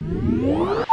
What's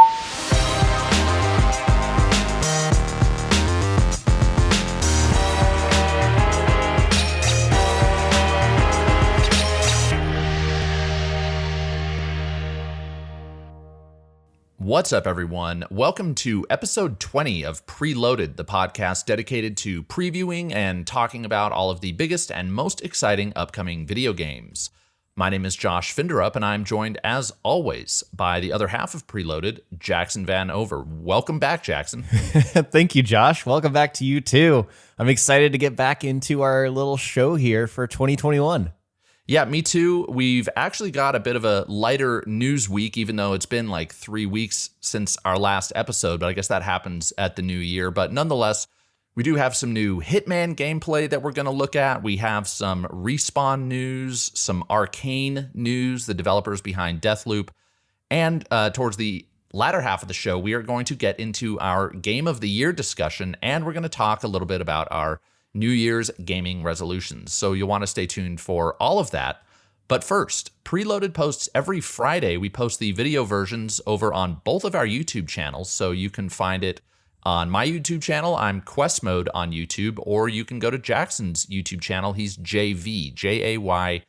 up, everyone? Welcome to episode 20 of Preloaded, the podcast dedicated to previewing and talking about all of the biggest and most exciting upcoming video games. My name is Josh Finderup, and I'm joined, as always, by the other half of Preloaded, Jackson Van Over. Welcome back, Jackson. Thank you, Josh. Welcome back to you, too. I'm excited to get back into our little show here for 2021. Yeah, me too. We've actually got a bit of a lighter news week, even though it's been like 3 weeks since our last episode, but I guess that happens at the new year. But nonetheless, we do have some new Hitman gameplay that we're going to look at. We have some Respawn news, some Arkane news, the developers behind Deathloop, and towards the latter half of the show, we are going to get into our Game of the Year discussion, and we're going to talk a little bit about our New Year's gaming resolutions. So you'll want to stay tuned for all of that. But first, Preloaded posts every Friday. We post the video versions over on both of our YouTube channels. So you can find it on my YouTube channel. I'm Quest Mode on YouTube, or you can go to Jackson's YouTube channel. He's jayvee, Jayvee.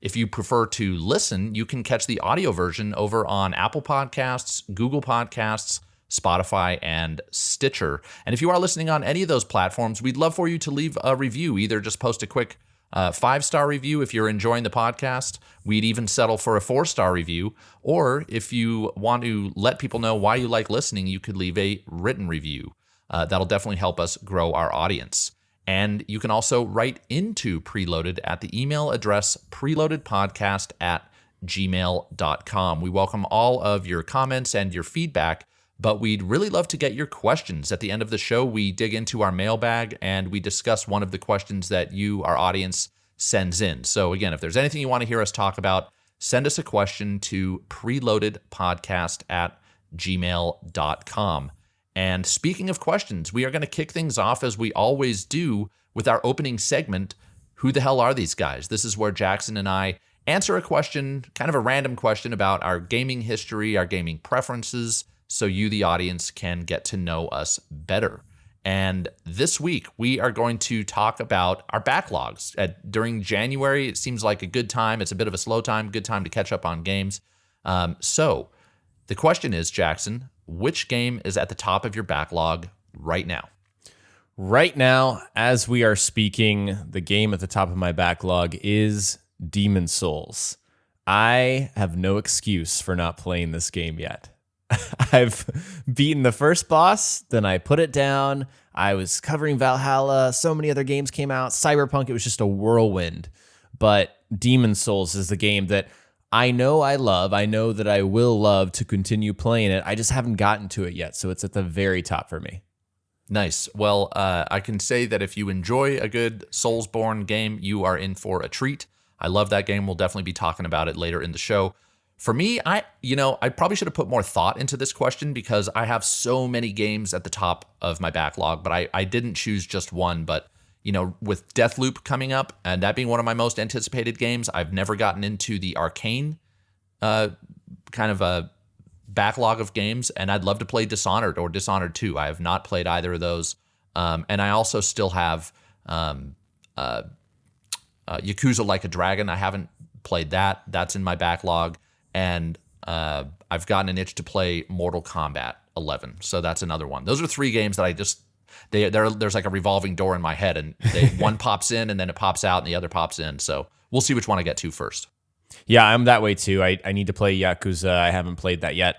If you prefer to listen, you can catch the audio version over on Apple Podcasts, Google Podcasts, Spotify, and Stitcher. And if you are listening on any of those platforms, we'd love for you to leave a review. Either just post a quick 5-star review if you're enjoying the podcast. We'd even settle for a 4-star review. Or if you want to let people know why you like listening, you could leave a written review. That'll definitely help us grow our audience. And you can also write into Preloaded at the email address preloadedpodcast@gmail.com. We welcome all of your comments and your feedback, but we'd really love to get your questions. At the end of the show, we dig into our mailbag and we discuss one of the questions that you, our audience, sends in. So again, if there's anything you want to hear us talk about, send us a question to preloadedpodcast@gmail.com. And speaking of questions, we are going to kick things off, as we always do, with our opening segment, Who the Hell Are These Guys? This is where Jackson and I answer a question, kind of a random question about our gaming history, our gaming preferences, so you, the audience, can get to know us better. And this week, we are going to talk about our backlogs. During January, it seems like a good time. It's a bit of a slow time, good time to catch up on games. So the question is, Jackson, which game is at the top of your backlog right now? Right now, as we are speaking, the game at the top of my backlog is Demon's Souls. I have no excuse for not playing this game yet. I've beaten the first boss, then I put it down. I was covering Valhalla. So many other games came out. Cyberpunk, it was just a whirlwind. But Demon's Souls is the game that I know I love. I know that I will love to continue playing it. I just haven't gotten to it yet, so it's at the very top for me. Nice. Well, I can say that if you enjoy a good Soulsborne game, you are in for a treat. I love that game. We'll definitely be talking about it later in the show. For me, I probably should have put more thought into this question because I have so many games at the top of my backlog, but I didn't choose just one. But, with Deathloop coming up and that being one of my most anticipated games, I've never gotten into the Arkane kind of a backlog of games, and I'd love to play Dishonored or Dishonored 2. I have not played either of those. And I also still have Yakuza Like a Dragon. I haven't played that. That's in my backlog. And I've gotten an itch to play Mortal Kombat 11. So that's another one. Those are 3 games that I just, there's like a revolving door in my head, and one pops in and then it pops out and the other pops in. So we'll see which one I get to first. Yeah, I'm that way too. I need to play Yakuza. I haven't played that yet.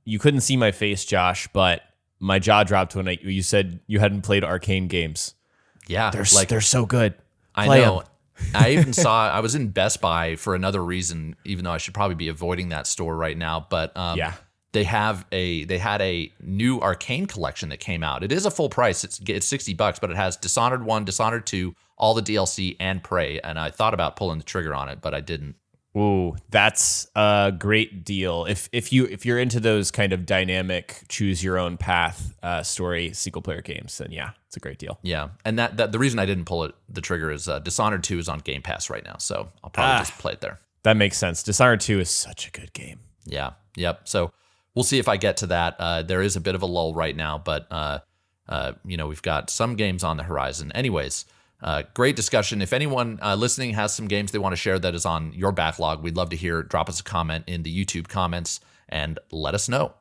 You couldn't see my face, Josh, but my jaw dropped when you said you hadn't played Arkane games. Yeah. They're so good. I know. I even I was in Best Buy for another reason, even though I should probably be avoiding that store right now. But they had a new Arkane collection that came out. It is a full price. It's $60, but it has Dishonored 1, Dishonored 2, all the DLC, and Prey. And I thought about pulling the trigger on it, but I didn't. Ooh, that's a great deal. If you're into those kind of dynamic choose your own path story single player games, then yeah, it's a great deal. Yeah, and that the reason I didn't pull the trigger is Dishonored 2 is on Game Pass right now, so I'll probably just play it there. That makes sense. Dishonored 2 is such a good game. Yeah. Yep. So we'll see if I get to that. There is a bit of a lull right now, but we've got some games on the horizon. Anyways, great discussion. If anyone listening has some games they want to share that is on your backlog, we'd love to hear. Drop us a comment in the YouTube comments and let us know.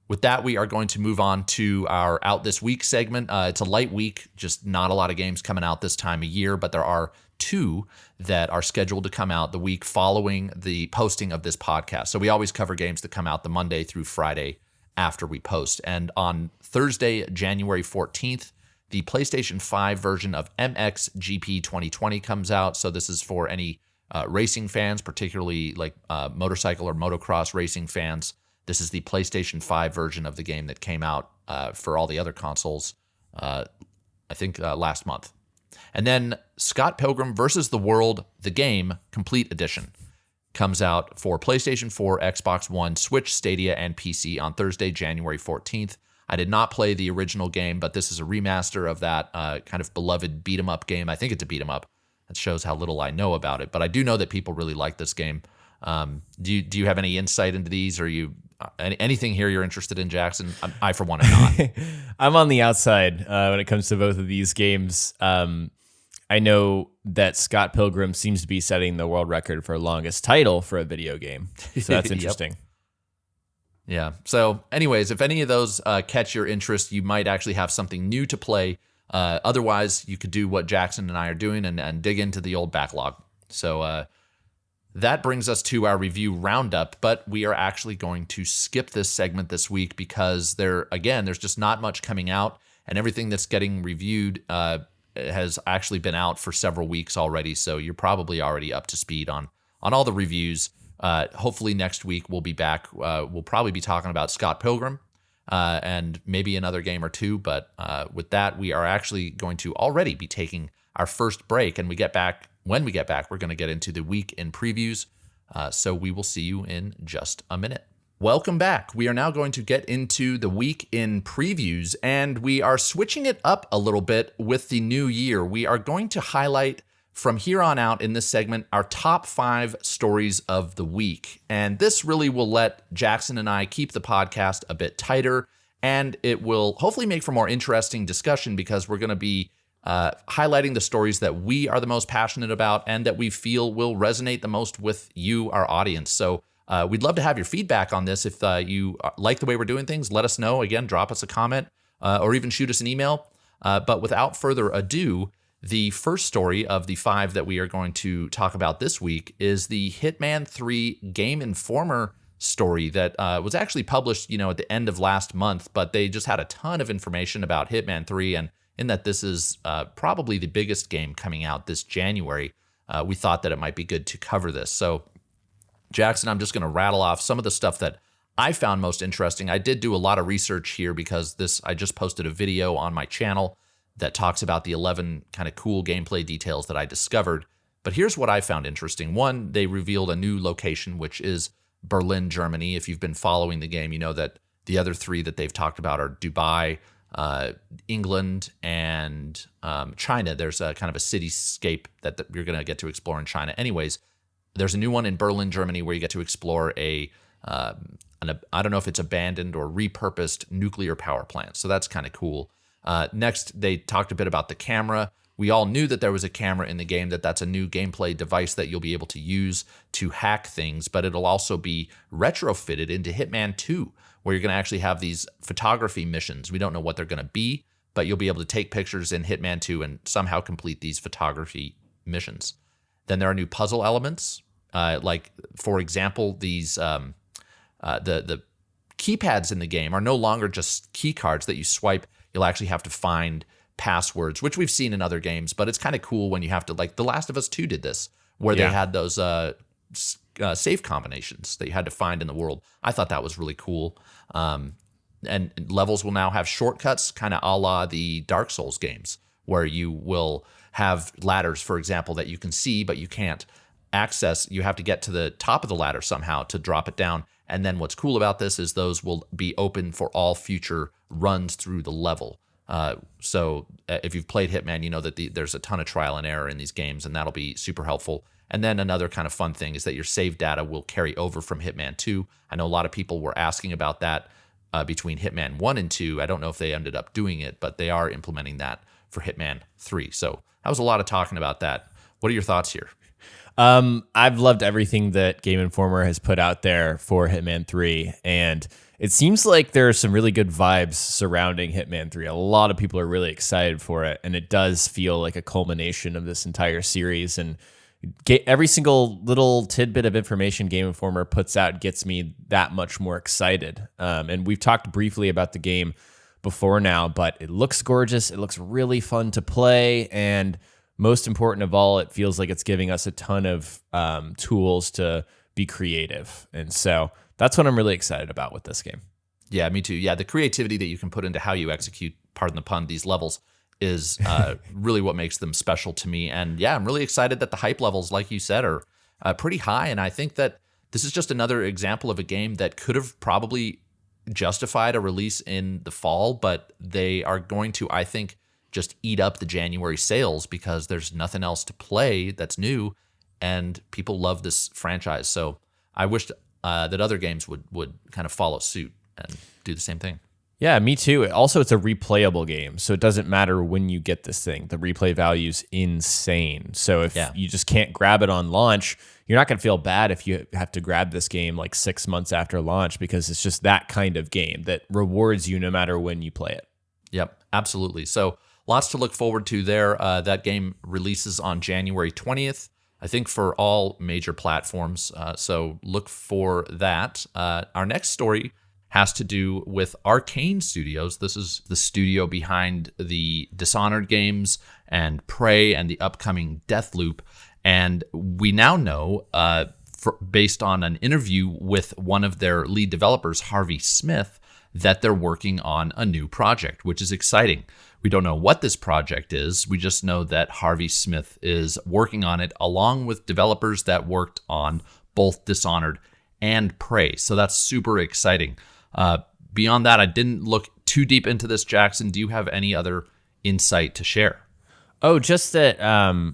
With that, we are going to move on to our Out This Week segment. It's a light week, just not a lot of games coming out this time of year, but there are 2 that are scheduled to come out the week following the posting of this podcast. So we always cover games that come out the Monday through Friday after we post. And on Thursday, January 14th, the PlayStation 5 version of MXGP 2020 comes out. So this is for any racing fans, particularly like motorcycle or motocross racing fans. This is the PlayStation 5 version of the game that came out for all the other consoles, I think last month. And then Scott Pilgrim vs. the World, the game, Complete Edition, comes out for PlayStation 4, Xbox One, Switch, Stadia, and PC on Thursday, January 14th. I did not play the original game, but this is a remaster of that kind of beloved beat-em-up game. I think it's a beat-em-up. That shows how little I know about it. But I do know that people really like this game. Do you have any insight into these? Or anything here you're interested in, Jackson? I for one, am not. I'm on the outside when it comes to both of these games. I know that Scott Pilgrim seems to be setting the world record for longest title for a video game. So that's interesting. Yep. Yeah. So anyways, if any of those catch your interest, you might actually have something new to play. Otherwise, you could do what Jackson and I are doing and dig into the old backlog. So that brings us to our review roundup, but we are actually going to skip this segment this week because there's just not much coming out, and everything that's getting reviewed has actually been out for several weeks already. So you're probably already up to speed on all the reviews. Hopefully next week we'll be back. We'll probably be talking about Scott Pilgrim and maybe another game or 2. But with that, we are actually going to already be taking our first break. And when we get back, we're going to get into the week in previews. So we will see you in just a minute. Welcome back. We are now going to get into the week in previews, and we are switching it up a little bit with the new year. We are going to highlight from here on out in this segment our top 5 stories of the week. And this really will let Jackson and I keep the podcast a bit tighter, and it will hopefully make for more interesting discussion because we're going to be highlighting the stories that we are the most passionate about and that we feel will resonate the most with you, our audience. So we'd love to have your feedback on this. If you like the way we're doing things, let us know. Again, drop us a comment or even shoot us an email. But without further ado, the first story of the 5 that we are going to talk about this week is the Hitman 3 Game Informer story that was actually published, at the end of last month, but they just had a ton of information about Hitman 3, and in that this is probably the biggest game coming out this January, we thought that it might be good to cover this. So, Jackson, I'm just going to rattle off some of the stuff that I found most interesting. I did do a lot of research here because I just posted a video on my channel that talks about the 11 kind of cool gameplay details that I discovered. But here's what I found interesting. One, they revealed a new location, which is Berlin, Germany. If you've been following the game, you know that the other 3 that they've talked about are Dubai, England, and China. There's a kind of a cityscape that you're going to get to explore in China. Anyways, there's a new one in Berlin, Germany, where you get to explore I don't know if it's abandoned or repurposed nuclear power plant. So that's kind of cool. Next, they talked a bit about the camera. We all knew that there was a camera in the game, that's a new gameplay device that you'll be able to use to hack things, but it'll also be retrofitted into Hitman 2, where you're going to actually have these photography missions. We don't know what they're going to be, but you'll be able to take pictures in Hitman 2 and somehow complete these photography missions. Then there are new puzzle elements, like, for example, these the keypads in the game are no longer just key cards that you swipe. You'll actually have to find passwords, which we've seen in other games, but it's kind of cool when you have to, like The Last of Us 2 did this, where they had those safe combinations that you had to find in the world. I thought that was really cool. And levels will now have shortcuts, kind of a la the Dark Souls games, where you will have ladders, for example, that you can see, but you can't access. You have to get to the top of the ladder somehow to drop it down. And then what's cool about this is those will be open for all future runs through the level. So if you've played Hitman, you know that there's a ton of trial and error in these games, and that'll be super helpful. And then another kind of fun thing is that your save data will carry over from Hitman 2. I know a lot of people were asking about that between Hitman 1 and 2. I don't know if they ended up doing it, but they are implementing that for Hitman 3. So that was a lot of talking about that. What are your thoughts here? I've loved everything that Game Informer has put out there for Hitman 3, and it seems like there are some really good vibes surrounding Hitman 3. A lot of people are really excited for it, and it does feel like a culmination of this entire series. And every single little tidbit of information Game Informer puts out gets me that much more excited. And we've talked briefly about the game before now, but it looks gorgeous. It looks really fun to play, and most important of all, it feels like it's giving us a ton of tools to be creative. And so that's what I'm really excited about with this game. Yeah, me too. Yeah, the creativity that you can put into how you execute, pardon the pun, these levels is really what makes them special to me. And yeah, I'm really excited that the hype levels, like you said, are pretty high. And I think that this is just another example of a game that could have probably justified a release in the fall, but they are going to, I think, just eat up the January sales because there's nothing else to play that's new, and people love this franchise. So I wished that other games would kind of follow suit and do the same thing. Yeah, me too. Also, it's a replayable game, so it doesn't matter when you get this thing. The replay value's insane. So if you just can't grab it on launch, you're not going to feel bad if you have to grab this game like 6 months after launch, because it's just that kind of game that rewards you no matter when you play it. Yep, absolutely. So lots to look forward to there. That game releases on January 20th, I think, for all major platforms. So look for that. Our next story has to do with Arkane Studios. This is the studio behind the Dishonored games and Prey and the upcoming Deathloop. And we now know, based on an interview with one of their lead developers, Harvey Smith, that they're working on a new project, which is exciting. We don't know what this project is. We just know that Harvey Smith is working on it along with developers that worked on both Dishonored and Prey. So that's super exciting. Beyond that, I didn't look too deep into this. Jackson, do you have any other insight to share? Oh, just that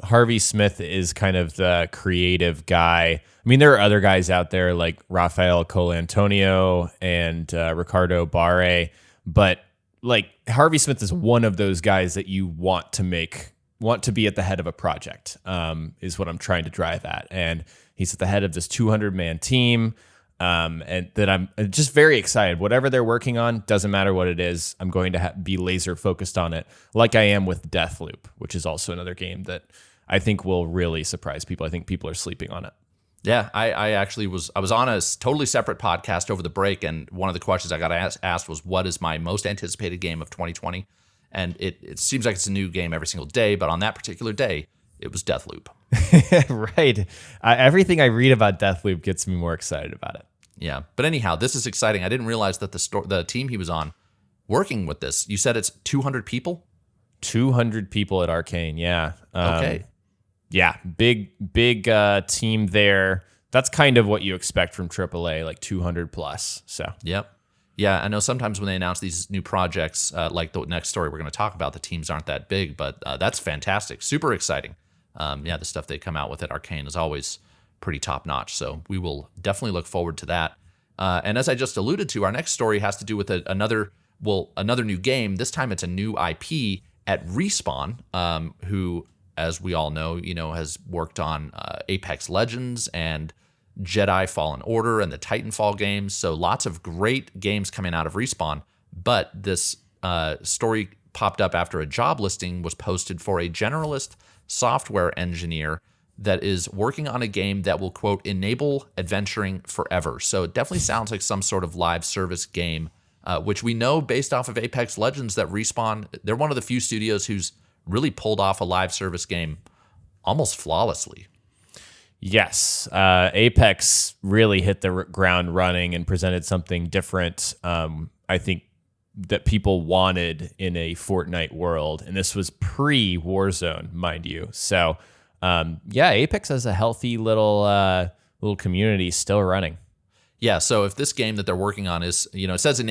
Harvey Smith is kind of the creative guy. I mean, there are other guys out there like Rafael Colantonio and Ricardo Barre, but like Harvey Smith is one of those guys that you want to be at the head of a project, is what I'm trying to drive at. And he's at the head of this 200-man team. And that I'm just very excited. Whatever they're working on, doesn't matter what it is, I'm going to be laser focused on it, like I am with Deathloop, which is also another game that I think will really surprise people. I think people are sleeping on it. Yeah, I actually was on a totally separate podcast over the break, and one of the questions I got asked was, what is my most anticipated game of 2020? And it seems like it's a new game every single day, but on that particular day, it was Deathloop. Right. Everything I read about Deathloop gets me more excited about it. Yeah. But anyhow, this is exciting. I didn't realize that the team he was on working with this, you said it's 200 people? 200 people at Arkane, yeah. Okay. Yeah, big team there. That's kind of what you expect from AAA, like 200 plus. So. Yep. Yeah, I know sometimes when they announce these new projects, like the next story we're going to talk about, the teams aren't that big, but that's fantastic. Super exciting. The stuff they come out with at Arkane is always pretty top notch. So we will definitely look forward to that. And as I just alluded to, our next story has to do with another new game. This time it's a new IP at Respawn, who, as we all know, has worked on Apex Legends and Jedi Fallen Order and the Titanfall games. So lots of great games coming out of Respawn. But this story popped up after a job listing was posted for a generalist software engineer that is working on a game that will, quote, enable adventuring forever. So it definitely sounds like some sort of live service game, which we know based off of Apex Legends that Respawn, they're one of the few studios who's really pulled off a live service game almost flawlessly. Yes, Apex really hit the ground running and presented something different. I think that people wanted in a Fortnite world, and this was pre-Warzone, mind you. So, Apex has a healthy little community still running. Yeah, so if this game that they're working on is, it says it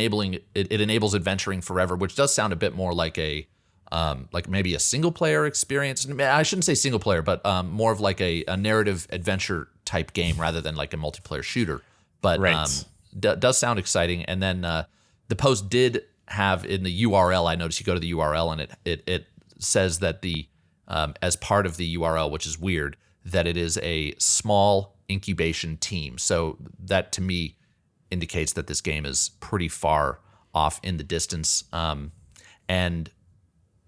enables adventuring forever, which does sound a bit more like a like maybe a single player experience. I shouldn't say single player, but more of like a narrative adventure type game rather than like a multiplayer shooter. But Right. does sound exciting. And then the post did have in the URL. I noticed you go to the URL and it says that the as part of the URL, which is weird, that it is a small incubation team. So that to me indicates that this game is pretty far off in the distance. And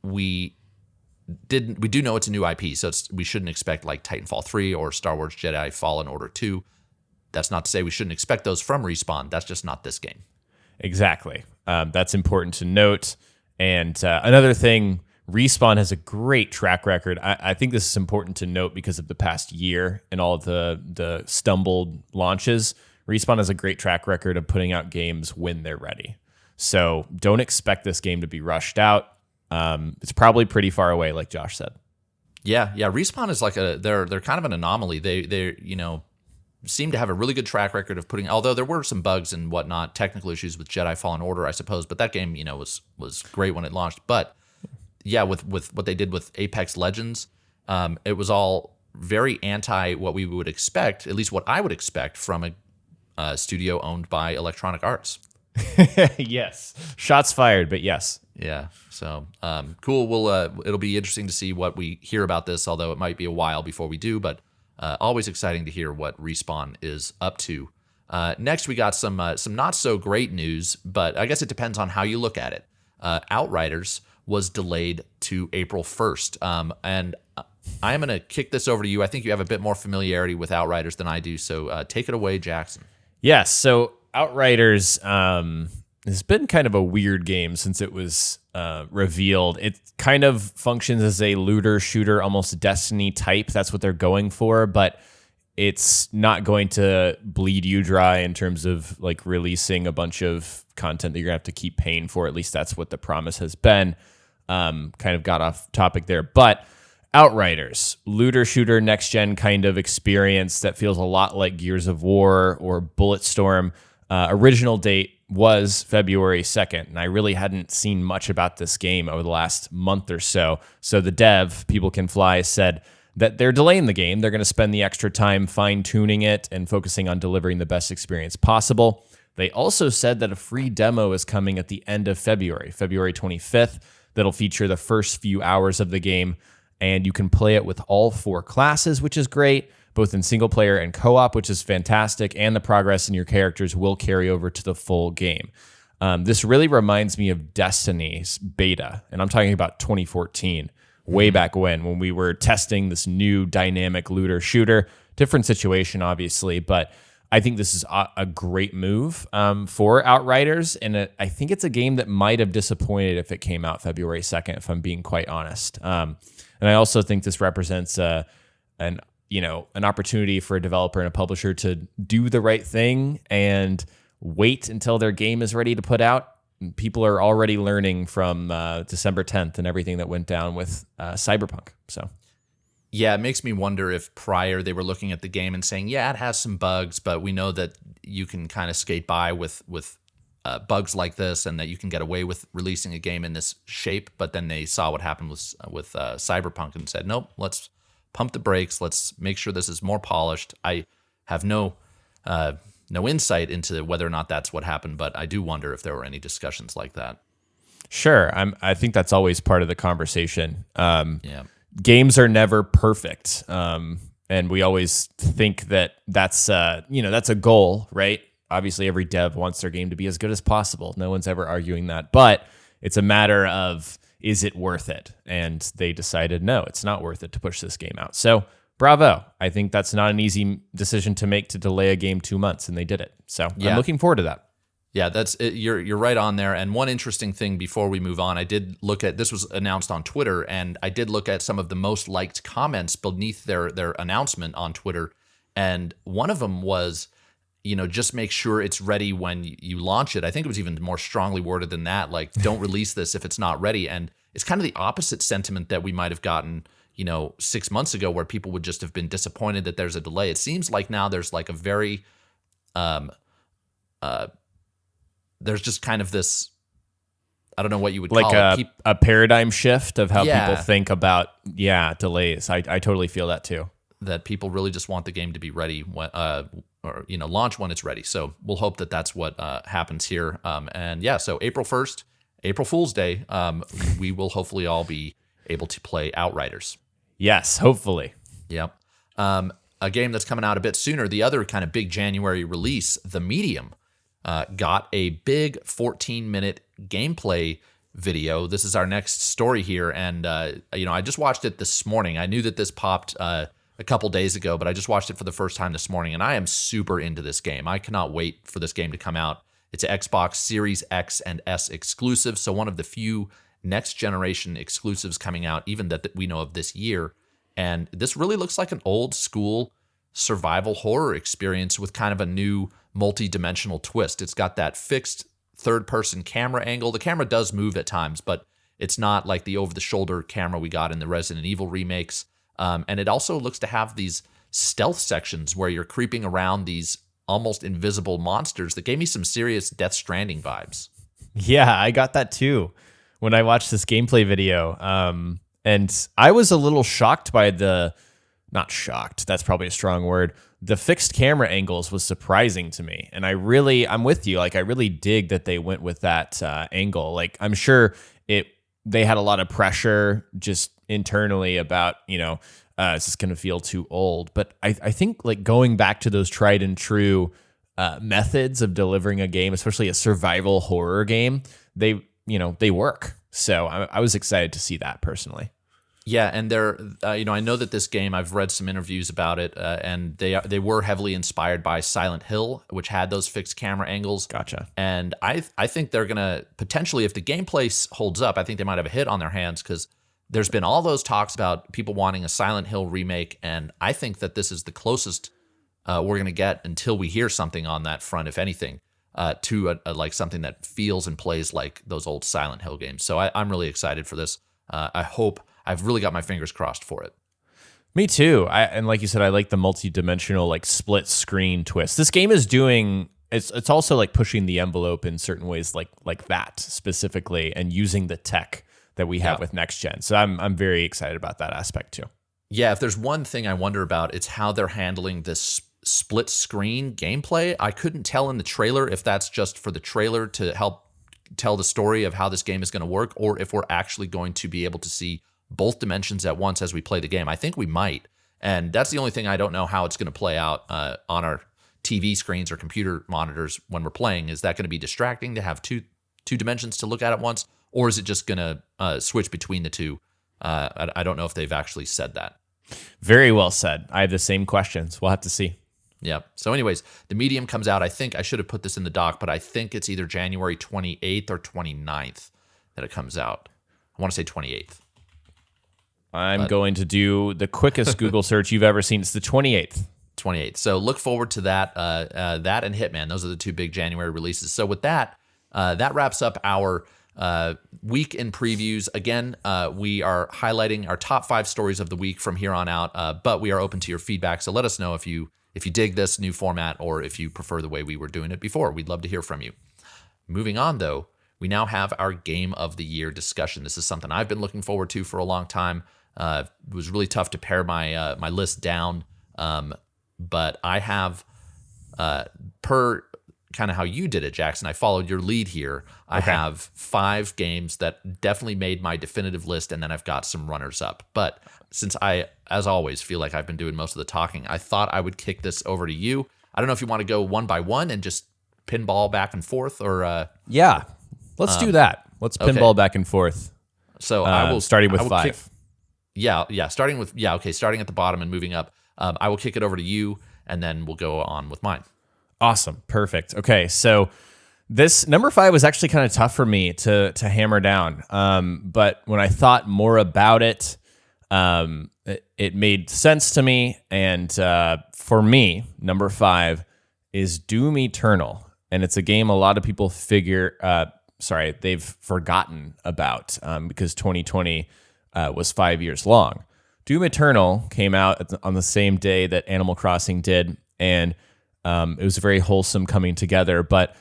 we do know it's a new IP, so we shouldn't expect like Titanfall 3 or Star Wars Jedi Fallen Order 2. That's not to say we shouldn't expect those from Respawn. That's just not this game. Exactly. That's important to note. And another thing, Respawn has a great track record. I think this is important to note because of the past year and all of the stumbled launches. Respawn has a great track record of putting out games when they're ready. So don't expect this game to be rushed out. It's probably pretty far away, like Josh said. Yeah. Respawn is like they're kind of an anomaly. They seem to have a really good track record of putting. Although there were some bugs and whatnot, technical issues with Jedi Fallen Order, I suppose. But that game, was great when it launched. But yeah, with what they did with Apex Legends, it was all very anti what we would expect, at least what I would expect from a studio owned by Electronic Arts. Yes. Shots fired, but yes. Yeah. So cool. It'll be interesting to see what we hear about this, although it might be a while before we do, but always exciting to hear what Respawn is up to. Next, we got some not so great news, but I guess it depends on how you look at it. Outriders was delayed to April 1st. And I am going to kick this over to you. I think you have a bit more familiarity with Outriders than I do. So take it away, Jackson. Yes. So Outriders has been kind of a weird game since it was revealed. It kind of functions as a looter shooter, almost Destiny type. That's what they're going for, but it's not going to bleed you dry in terms of like releasing a bunch of content that you're gonna have to keep paying for. At least that's what the promise has been. Kind of got off topic there, but Outriders, looter shooter, next gen kind of experience that feels a lot like Gears of War or Bulletstorm. Original date was February 2nd, and I really hadn't seen much about this game over the last month or so. So the dev, People Can Fly, said that they're delaying the game. They're going to spend the extra time fine-tuning it and focusing on delivering the best experience possible. They also said that a free demo is coming at the end of February 25th, that'll feature the first few hours of the game, and you can play it with all 4 classes, which is great, both in single player and co-op, which is fantastic, and the progress in your characters will carry over to the full game. This really reminds me of Destiny's beta, and I'm talking about 2014, way back when we were testing this new dynamic looter shooter. Different situation, obviously, but I think this is a great move for Outriders, and I think it's a game that might have disappointed if it came out February 2nd, if I'm being quite honest. And I also think this represents an opportunity for a developer and a publisher to do the right thing and wait until their game is ready to put out. People are already learning from December 10th and everything that went down with Cyberpunk. So, yeah, it makes me wonder if prior they were looking at the game and saying, yeah, it has some bugs, but we know that you can kind of skate by with bugs like this, and that you can get away with releasing a game in this shape. But then they saw what happened with Cyberpunk and said, nope, let's pump the brakes. Let's make sure this is more polished. I have no insight into whether or not that's what happened, but I do wonder if there were any discussions like that. Sure, I think that's always part of the conversation. Yeah. Games are never perfect, and we always think that's a goal, right? Obviously, every dev wants their game to be as good as possible. No one's ever arguing that, but it's a matter of, is it worth it? And they decided, no, it's not worth it to push this game out. So bravo. I think that's not an easy decision to make, to delay a game 2 months, and they did it. So yeah. I'm looking forward to that. Yeah, that's it. You're right on there. And one interesting thing before we move on, I did look at, this was announced on Twitter, and I did look at some of the most liked comments beneath their announcement on Twitter. And one of them was, just make sure it's ready when you launch it. I think it was even more strongly worded than that, like, don't release this if it's not ready. And it's kind of the opposite sentiment that we might have gotten, 6 months ago, where people would just have been disappointed that there's a delay. It seems like now there's like a very, there's just kind of this I don't know what you would like call it. A paradigm shift of how Yeah. people think about delays. I totally feel that too. That people really just want the game to be ready when, or launch when it's ready. So we'll hope that that's what happens here. And yeah, so April 1st, April Fool's Day, we will hopefully all be able to play Outriders. Yes, hopefully. Yep. A game that's coming out a bit sooner, the other kind of big January release, The Medium, got a big 14-minute gameplay video. This is our next story here. And, I just watched it this morning. I knew that this popped a couple days ago, but I just watched it for the first time this morning, and I am super into this game. I cannot wait for this game to come out. It's an Xbox Series X and S exclusive, so one of the few next-generation exclusives coming out, even that we know of this year. And this really looks like an old-school survival horror experience with kind of a new multi-dimensional twist. It's got that fixed third-person camera angle. The camera does move at times, but it's not like the over-the-shoulder camera we got in the Resident Evil remakes. And it also looks to have these stealth sections where you're creeping around these almost invisible monsters that gave me some serious Death Stranding vibes. Yeah, I got that too when I watched this gameplay video. And I was a little shocked by not shocked, that's probably a strong word. The fixed camera angles was surprising to me. And I'm with you. Like, I really dig that they went with that angle. Like, I'm sure they had a lot of pressure just internally about, is this going to feel too old? But I think like going back to those tried and true methods of delivering a game, especially a survival horror game, they work. So I was excited to see that personally. Yeah, and I know that this game, I've read some interviews about it, and they were heavily inspired by Silent Hill, which had those fixed camera angles. Gotcha. And I think they're going to potentially, if the gameplay holds up, I think they might have a hit on their hands, because there's been all those talks about people wanting a Silent Hill remake, and I think that this is the closest we're going to get until we hear something on that front, if anything, to like something that feels and plays like those old Silent Hill games. So I'm really excited for this. I've really got my fingers crossed for it. Me too. And like you said, I like the multi-dimensional, like split screen twist. This game is doing. It's also like pushing the envelope in certain ways, like that specifically, and using the tech that we have with next gen. So I'm very excited about that aspect too. Yeah, if there's one thing I wonder about, it's how they're handling this split screen gameplay. I couldn't tell in the trailer if that's just for the trailer to help tell the story of how this game is going to work, or if we're actually going to be able to see both dimensions at once as we play the game. I think we might. And that's the only thing I don't know how it's going to play out on our TV screens or computer monitors when we're playing. Is that going to be distracting to have two dimensions to look at once? Or is it just going to switch between the two? I don't know if they've actually said that. Very well said. I have the same questions. We'll have to see. Yeah. So anyways, The Medium comes out. I think I should have put this in the doc, but I think it's either January 28th or 29th that it comes out. I want to say 28th. I'm going to do the quickest Google search you've ever seen. It's the 28th. 28th. So look forward to that. That and Hitman. Those are the two big January releases. So with that, that wraps up our week in previews. Again, we are highlighting our top 5 stories of the week from here on out, but we are open to your feedback. So let us know if you dig this new format or if you prefer the way we were doing it before. We'd love to hear from you. Moving on, though, we now have our Game of the Year discussion. This is something I've been looking forward to for a long time. It was really tough to pare my list down, but I have, per kind of how you did it, Jackson, I followed your lead here. I have 5 games that definitely made my definitive list, and then I've got some runners up. But since I, as always, feel like I've been doing most of the talking, I thought I would kick this over to you. I don't know if you want to go one by one and just pinball back and forth, or yeah, let's do that. Let's pinball back and forth. So I will starting with 5. Starting at the bottom and moving up. I will kick it over to you, and then we'll go on with mine. Awesome. Perfect. Okay. So this number 5 was actually kind of tough for me to hammer down. But when I thought more about it, it made sense to me. And for me, number 5 is Doom Eternal. And it's a game a lot of people they've forgotten about because 2020 was 5 years long. Doom Eternal came out on the same day that Animal Crossing did, and it was very wholesome coming together. But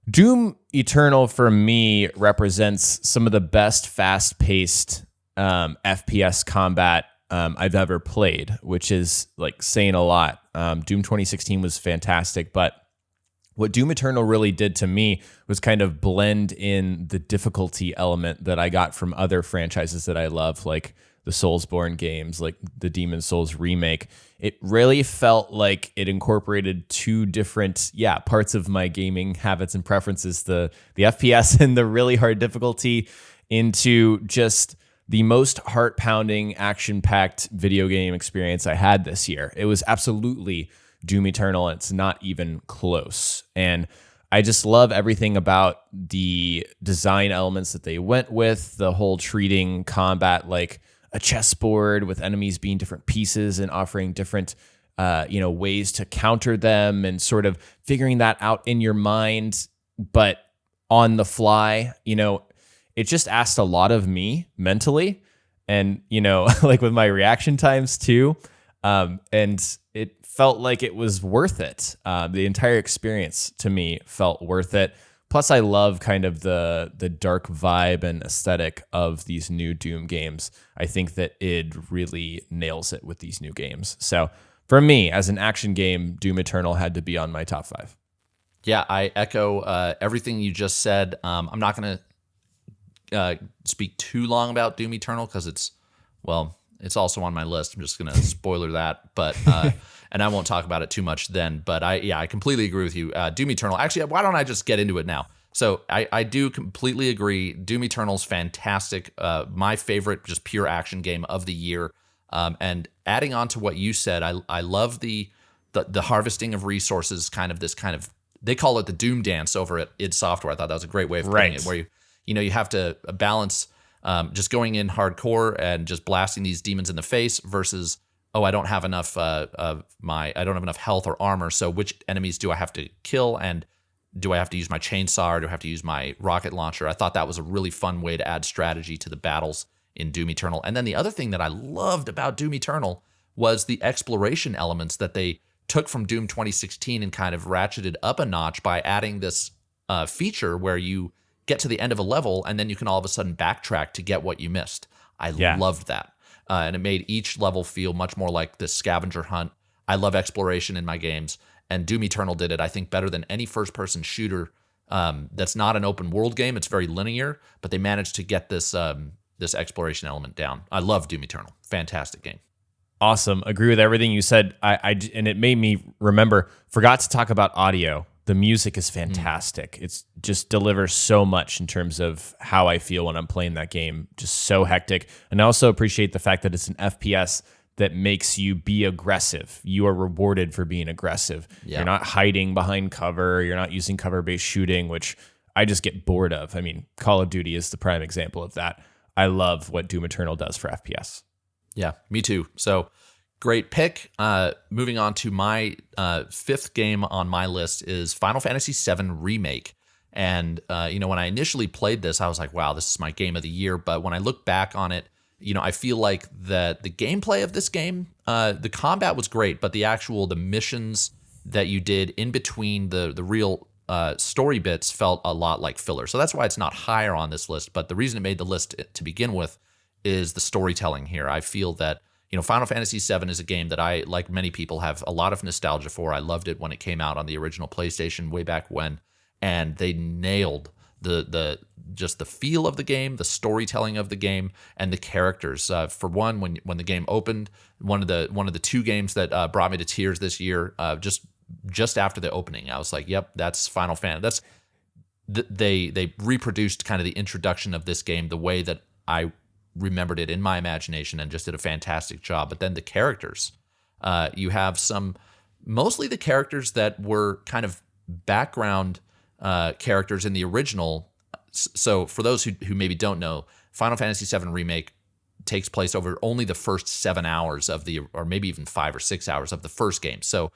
Doom Eternal for me represents some of the best fast-paced FPS combat I've ever played, which is like saying a lot. Doom 2016 was fantastic, but what Doom Eternal really did to me was kind of blend in the difficulty element that I got from other franchises that I love, like the Soulsborne games, like the Demon's Souls remake. It really felt like it incorporated two different, parts of my gaming habits and preferences, the FPS and the really hard difficulty, into just the most heart-pounding, action-packed video game experience I had this year. It was absolutely Doom Eternal. It's not even close. And I just love everything about the design elements that they went with, the whole treating combat like a chessboard with enemies being different pieces and offering different ways to counter them, and sort of figuring that out in your mind, but on the fly. It just asked a lot of me mentally, and like with my reaction times too. And it felt like it was worth it. The entire experience to me felt worth it. Plus, I love kind of the dark vibe and aesthetic of these new Doom games. I think that id really nails it with these new games. So for me, as an action game, Doom Eternal had to be on my top 5. Yeah, I echo everything you just said. I'm not going to speak too long about Doom Eternal because it's also on my list. I'm just going to spoiler that, but and I won't talk about it too much then. But I completely agree with you. Doom Eternal. Actually, why don't I just get into it now? So I do completely agree. Doom Eternal's fantastic. My favorite, just pure action game of the year. And adding on to what you said, I love the harvesting of resources. They call it the Doom dance over at id Software. I thought that was a great way of putting it, where you have to balance. Just going in hardcore and just blasting these demons in the face versus, I don't have enough health or armor. So which enemies do I have to kill? And do I have to use my chainsaw, or do I have to use my rocket launcher? I thought that was a really fun way to add strategy to the battles in Doom Eternal. And then the other thing that I loved about Doom Eternal was the exploration elements that they took from Doom 2016 and kind of ratcheted up a notch by adding this feature where you get to the end of a level and then you can all of a sudden backtrack to get what you missed. I loved that. And it made each level feel much more like this scavenger hunt. I love exploration in my games, and Doom Eternal did it, I think, better than any first-person shooter that's not an open world game. It's very linear, but they managed to get this exploration element down. I love Doom Eternal. Fantastic game. Awesome. Agree with everything you said. And it made me forgot to talk about audio. The music is fantastic. It's just delivers so much in terms of how I feel when I'm playing that game. Just so hectic. And I also appreciate the fact that it's an FPS that makes you be aggressive. You are rewarded for being aggressive. Yeah. You're not hiding behind cover. You're not using cover-based shooting, which I just get bored of. I mean, Call of Duty is the prime example of that. I love what Doom Eternal does for FPS. Yeah, me too. So great pick. Moving on to my fifth game on my list is Final Fantasy VII Remake. And, when I initially played this, I was like, wow, this is my game of the year. But when I look back on it, I feel like that the gameplay of this game, the combat was great, but the missions that you did in between the real story bits felt a lot like filler. So that's why it's not higher on this list. But the reason it made the list to begin with is the storytelling here. I feel that Final Fantasy VII is a game that I, like many people, have a lot of nostalgia for. I loved it when it came out on the original PlayStation way back when, and they nailed the feel of the game, the storytelling of the game, and the characters. For one, when the game opened, one of the two games that brought me to tears this year, just after the opening, I was like, "Yep, that's Final Fantasy." They reproduced kind of the introduction of this game the way that I remembered it in my imagination, and just did a fantastic job. But then the characters, you have mostly the characters that were kind of background characters in the original. So for those who maybe don't know, Final Fantasy VII Remake takes place over only the first 7 hours or maybe even 5 or 6 hours of the first game. So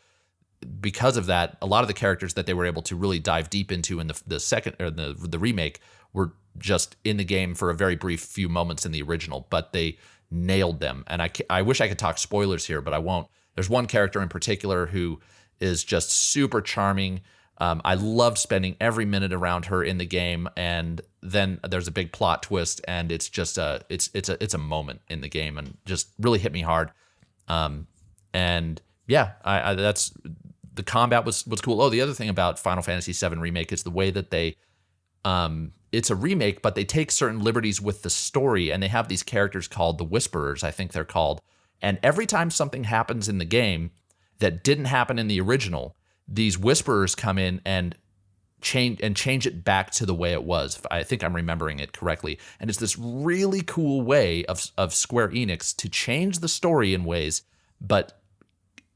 because of that, a lot of the characters that they were able to really dive deep into in the second, or the remake, were just in the game for a very brief few moments in the original, but they nailed them. And I wish I could talk spoilers here, but I won't. There's one character in particular who is just super charming. I loved spending every minute around her in the game, and then there's a big plot twist, and it's just it's a moment in the game, and just really hit me hard. And yeah, I that's the combat was cool. Oh, the other thing about Final Fantasy VII Remake is the way that they it's a remake, but they take certain liberties with the story, and they have these characters called the Whisperers, I think they're called. And every time something happens in the game that didn't happen in the original, these Whisperers come in and change it back to the way it was. I think I'm remembering it correctly. And it's this really cool way of Square Enix to change the story in ways, but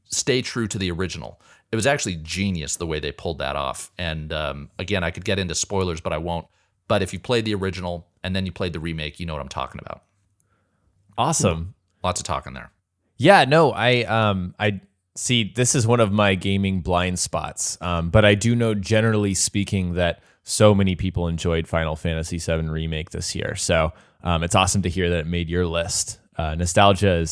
stay true to the original. It was actually genius the way they pulled that off. And again, I could get into spoilers, but I won't. But if you played the original and then you played the remake, you know what I'm talking about. Awesome. Lots of talking there. Yeah, no, I see. This is one of my gaming blind spots, but I do know, generally speaking, that so many people enjoyed Final Fantasy VII Remake this year. So it's awesome to hear that it made your list. Nostalgia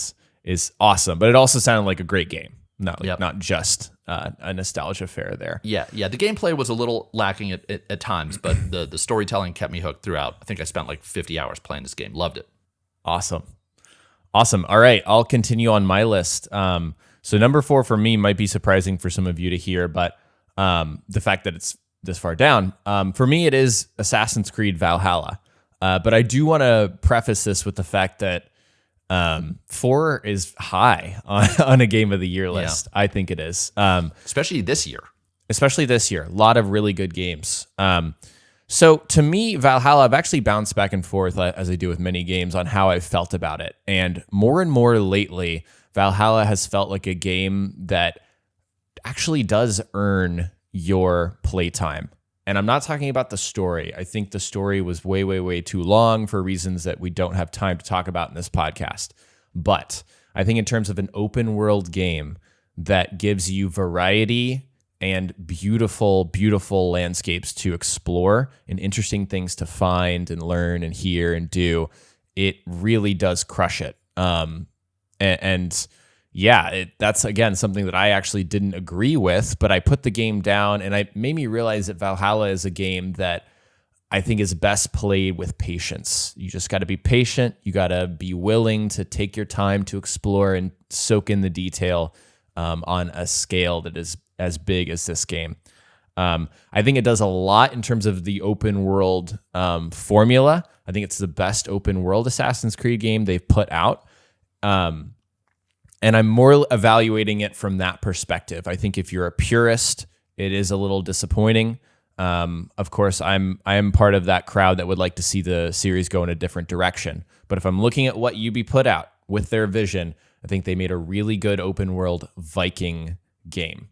is awesome, but it also sounded like a great game. Not just a nostalgia fair there. Yeah. The gameplay was a little lacking at times, but the storytelling kept me hooked throughout. I think I spent like 50 hours playing this game. Loved it. Awesome. All right, I'll continue on my list. So number 4 for me might be surprising for some of you to hear, but the fact that it's this far down, for me it is Assassin's Creed Valhalla. But I do want to preface this with the fact that 4 is high on a Game of the Year list. Yeah. I think it is. Especially this year. A lot of really good games. So to me, Valhalla, I've actually bounced back and forth, as I do with many games, on how I've felt about it. And more lately, Valhalla has felt like a game that actually does earn your playtime. And I'm not talking about the story. I think the story was way too long for reasons that we don't have time to talk about in this podcast. But I think in terms of an open world game that gives you variety and beautiful landscapes to explore and interesting things to find and learn and hear and do, it really does crush it. That's again something that I actually didn't agree with, but I put the game down and it made me realize that Valhalla is a game that I think is best played with patience. You just got to be patient. You got to be willing to take your time to explore and soak in the detail on a scale that is as big as this game. I think it does a lot in terms of the open world formula. I think it's the best open world Assassin's Creed game they've put out. And I'm more evaluating it from that perspective. I think if you're a purist, it is a little disappointing. Of course, I am part of that crowd that would like to see the series go in a different direction. But if I'm looking at what UB put out with their vision, I think they made a really good open world Viking game.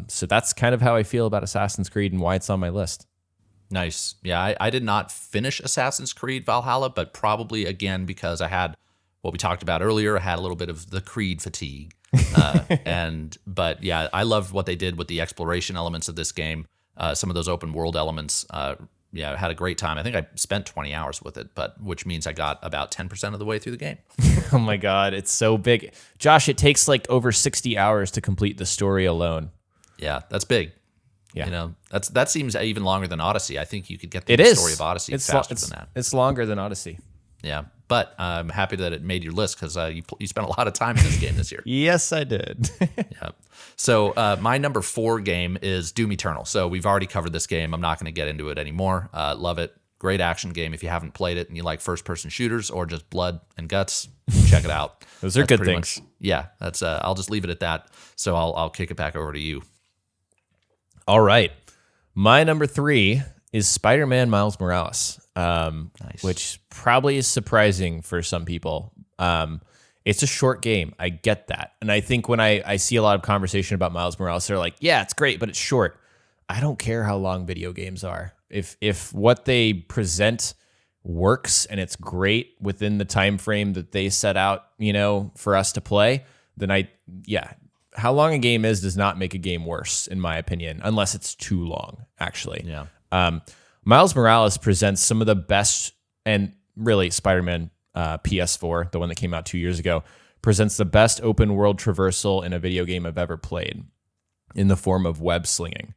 So that's kind of how I feel about Assassin's Creed and why it's on my list. Nice. Yeah, I did not finish Assassin's Creed Valhalla, but probably, again, because I had what we talked about earlier. I had a little bit of the Creed fatigue. But yeah, I loved what they did with the exploration elements of this game. Some of those open world elements. I had a great time. I think I spent 20 hours with it, which means I got about 10% of the way through the game. Oh my God, it's so big. Josh, it takes like over 60 hours to complete the story alone. Yeah, that's big. Yeah. That seems even longer than Odyssey. I think you could get the story of Odyssey faster than that. It's longer than Odyssey. Yeah, but I'm happy that it made your list because you spent a lot of time in this game this year. Yes, I did. Yeah. So my number 4 game is Doom Eternal. So we've already covered this game. I'm not going to get into it anymore. Love it. Great action game. If you haven't played it and you like first-person shooters or just blood and guts, check it out. Those are good things. Yeah, that's. I'll just leave it at that. So I'll kick it back over to you. All right. My number 3 is Spider-Man Miles Morales, Nice. Which probably is surprising for some people. It's a short game. I get that. And I think when I see a lot of conversation about Miles Morales, they're like, yeah, it's great, but it's short. I don't care how long video games are. If what they present works and it's great within the time frame that they set out, for us to play, then how long a game is does not make a game worse, in my opinion, unless it's too long, actually. Yeah. Miles Morales presents some of the best, and really Spider-Man PS4, the one that came out 2 years ago, presents the best open world traversal in a video game I've ever played in the form of web slinging.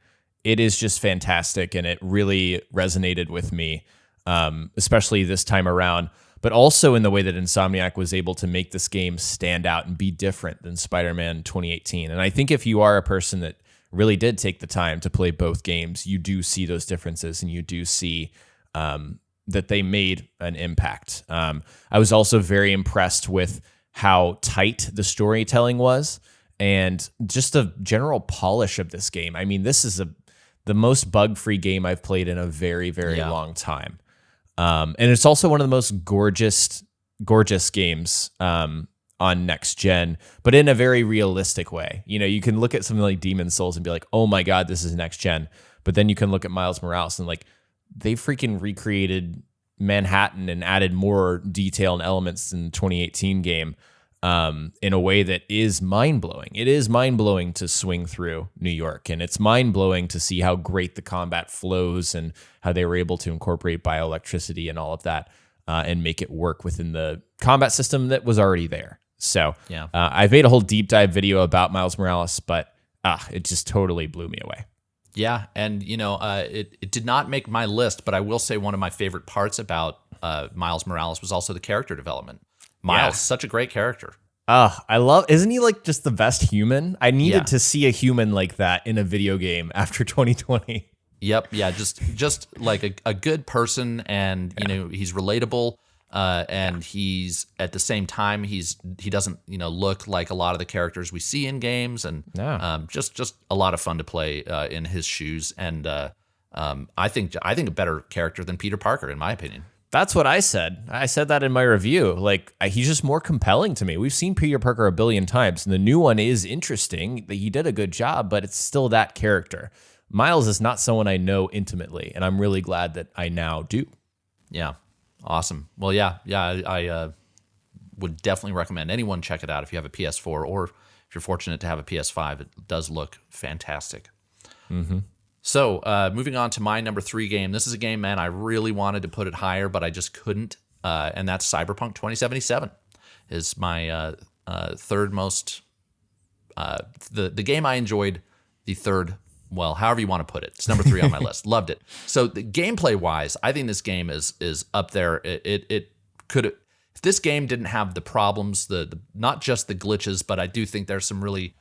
it is just fantastic, and it really resonated with me, especially this time around. But also in the way that Insomniac was able to make this game stand out and be different than Spider-Man 2018. And I think if you are a person that really did take the time to play both games, you do see those differences, and you do see that they made an impact. I was also very impressed with how tight the storytelling was and just the general polish of this game. I mean, this is the most bug-free game I've played in a very, very long time. And it's also one of the most gorgeous games on next gen, but in a very realistic way. You know, you can look at something like Demon's Souls and be like, oh my God, this is next gen. But then you can look at Miles Morales and like, they freaking recreated Manhattan and added more detail and elements in the 2018 game in a way that is mind-blowing. It is mind-blowing to swing through New York, and it's mind-blowing to see how great the combat flows and how they were able to incorporate bioelectricity and all of that and make it work within the combat system that was already there. So I've made a whole deep dive video about Miles Morales, but it just totally blew me away. Yeah, and you know, it did not make my list, but I will say one of my favorite parts about Miles Morales was also the character development. Miles, such a great character. Isn't he like just the best human? I needed to see a human like that in a video game after 2020. Yep, yeah, just like a good person, and you know, he's relatable. And he's at the same time he doesn't look like a lot of the characters we see in games, and just a lot of fun to play in his shoes. And I think a better character than Peter Parker, in my opinion. That's what I said. I said that in my review. Like, he's just more compelling to me. We've seen Peter Parker a billion times, and the new one is interesting. He did a good job, but it's still that character. Miles is not someone I know intimately, and I'm really glad that I now do. Yeah. Awesome. Well, I would definitely recommend anyone check it out if you have a PS4, or if you're fortunate to have a PS5. It does look fantastic. Mm-hmm. So moving on to my number 3 game. This is a game, man, I really wanted to put it higher, but I just couldn't. And that's Cyberpunk 2077 is my third most, the game I enjoyed the third. Well, however you want to put it. It's number 3 on my list. Loved it. So the gameplay-wise, I think this game is up there. It could, if this game didn't have the problems, the not just the glitches, but I do think there's some really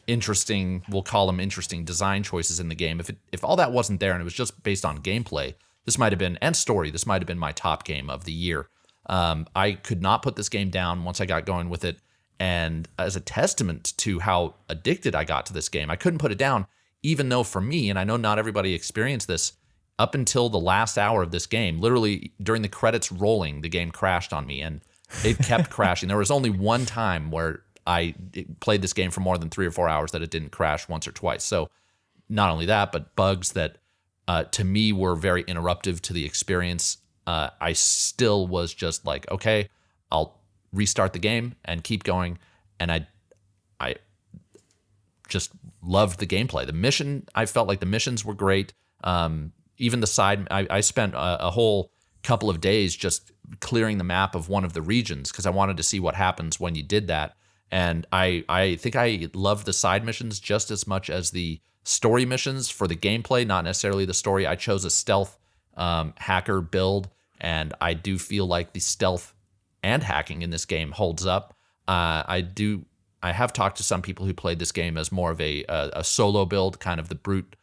interesting, we'll call them interesting design choices in the game. If all that wasn't there and it was just based on gameplay, this might have been, and story, this might have been my top game of the year. I could not put this game down once I got going with it. And as a testament to how addicted I got to this game, I couldn't put it down. Even though for me, and I know not everybody experienced this, up until the last hour of this game, literally during the credits rolling, the game crashed on me, and it kept crashing. There was only one time where I played this game for more than 3 or 4 hours that it didn't crash once or twice. So not only that, but bugs that to me were very interruptive to the experience. I still was just like, okay, I'll restart the game and keep going. And I just loved the gameplay. The mission, I felt like the missions were great. Even the side, I spent a whole couple of days just clearing the map of one of the regions because I wanted to see what happens when you did that. And I think I loved the side missions just as much as the story missions for the gameplay, not necessarily the story. I chose a stealth hacker build, and I do feel like the stealth and hacking in this game holds up. I have talked to some people who played this game as more of a solo build, kind of the brute